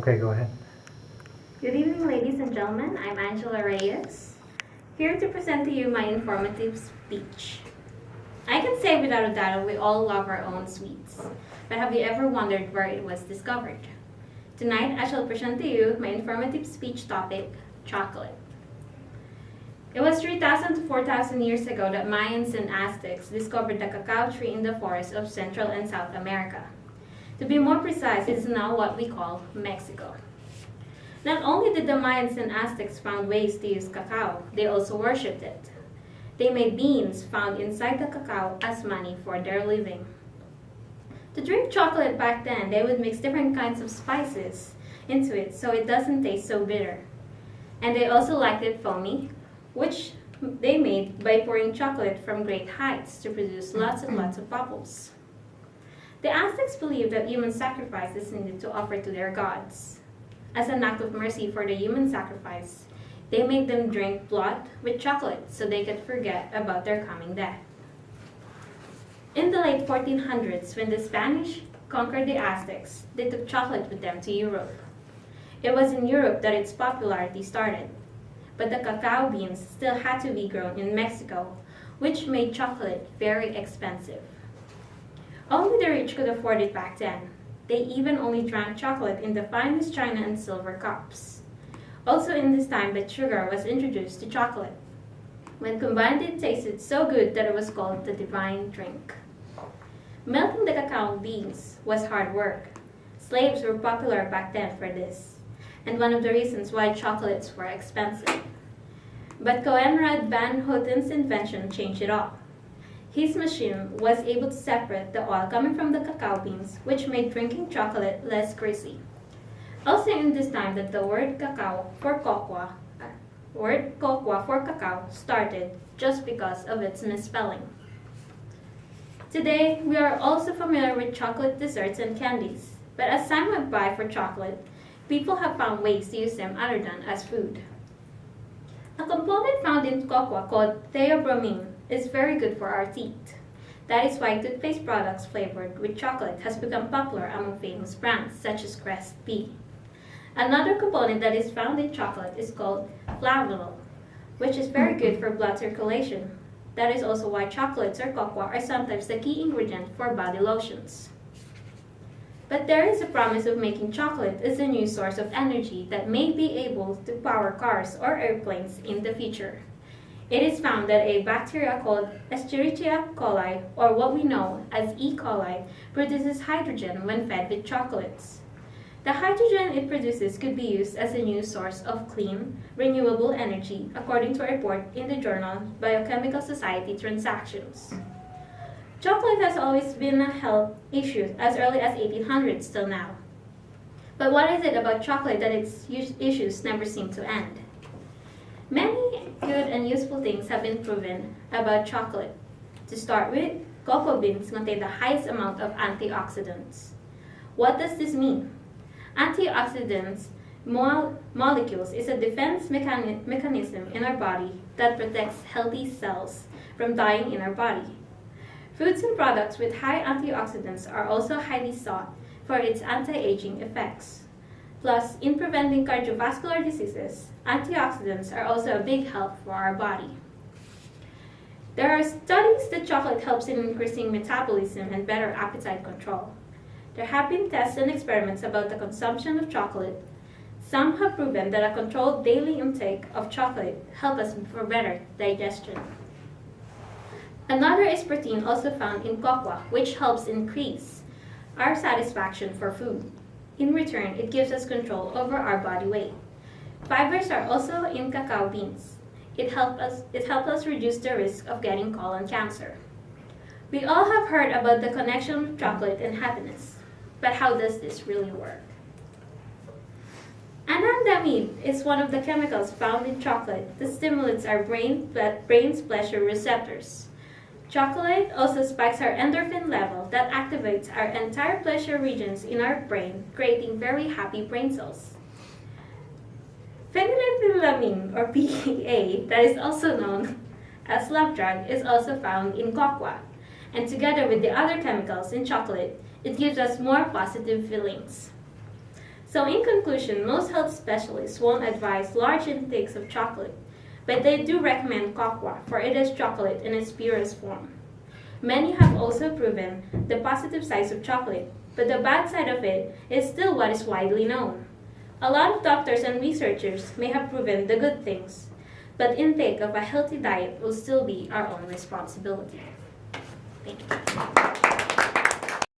Okay, go ahead. Good evening, ladies and gentlemen. I'm Angela Reyes, here to present to you my informative speech. I can say without a doubt we all love our own sweets, but have you ever wondered where it was discovered? Tonight, I shall present to you my informative speech topic, chocolate. It was 3,000 to 4,000 years ago that Mayans and Aztecs discovered the cacao tree in the forests of Central and South America. To be more precise, it is now what we call Mexico. Not only did the Mayans and Aztecs found ways to use cacao, they also worshipped it. They made beans found inside the cacao as money for their living. To drink chocolate back then, they would mix different kinds of spices into it so it doesn't taste so bitter. And they also liked it foamy, which they made by pouring chocolate from great heights to produce lots and lots of bubbles. The Aztecs believed that human sacrifice is needed to offer to their gods. As an act of mercy for the human sacrifice, they made them drink blood with chocolate so they could forget about their coming death. In the late 1400s, when the Spanish conquered the Aztecs, they took chocolate with them to Europe. It was in Europe that its popularity started, but the cacao beans still had to be grown in Mexico, which made chocolate very expensive. Only the rich could afford it back then. They even only drank chocolate in the finest china and silver cups. Also in this time that sugar was introduced to chocolate. When combined, it tasted so good that it was called the divine drink. Melting the cacao beans was hard work. Slaves were popular back then for this, and one of the reasons why chocolates were expensive. But Coenraad van Houten's invention changed it all. His machine was able to separate the oil coming from the cacao beans, which made drinking chocolate less greasy. Also in this time that the word cocoa for cacao started just because of its misspelling. Today, we are also familiar with chocolate desserts and candies, but as time went by for chocolate, people have found ways to use them other than as food. A component found in cocoa called theobromine is very good for our teeth. That is why toothpaste products flavored with chocolate has become popular among famous brands such as Crest P. Another component that is found in chocolate is called flavanol, which is very good for blood circulation. That is also why chocolates or cocoa are sometimes the key ingredient for body lotions. But there is a promise of making chocolate as a new source of energy that may be able to power cars or airplanes in the future. It is found that a bacteria called Escherichia coli, or what we know as E. coli, produces hydrogen when fed with chocolates. The hydrogen it produces could be used as a new source of clean, renewable energy, according to a report in the journal Biochemical Society Transactions. Chocolate has always been a health issue as early as 1800s till now. But what is it about chocolate that its issues never seem to end? Many good and useful things have been proven about chocolate. To start with, cocoa beans contain the highest amount of antioxidants. What does this mean? Antioxidants molecules is a defense mechanism in our body that protects healthy cells from dying in our body. Foods and products with high antioxidants are also highly sought for its anti-aging effects. Plus, in preventing cardiovascular diseases, antioxidants are also a big help for our body. There are studies that chocolate helps in increasing metabolism and better appetite control. There have been tests and experiments about the consumption of chocolate. Some have proven that a controlled daily intake of chocolate helps us for better digestion. Another is protein also found in cocoa, which helps increase our satisfaction for food. In return, it gives us control over our body weight. Fibers are also in cacao beans. It helps us reduce the risk of getting colon cancer. We all have heard about the connection of chocolate and happiness, but how does this really work? Anandamide is one of the chemicals found in chocolate that stimulates our brain's pleasure receptors. Chocolate also spikes our endorphin level that activates our entire pleasure regions in our brain, creating very happy brain cells. Phenylethylamine, or PEA, that is also known as love drug, is also found in cocoa, and together with the other chemicals in chocolate, it gives us more positive feelings. So in conclusion, most health specialists won't advise large intakes of chocolate, but they do recommend cocoa, for it is chocolate in its purest form. Many have also proven the positive sides of chocolate, but the bad side of it is still what is widely known. A lot of doctors and researchers may have proven the good things, but intake of a healthy diet will still be our own responsibility. Thank you.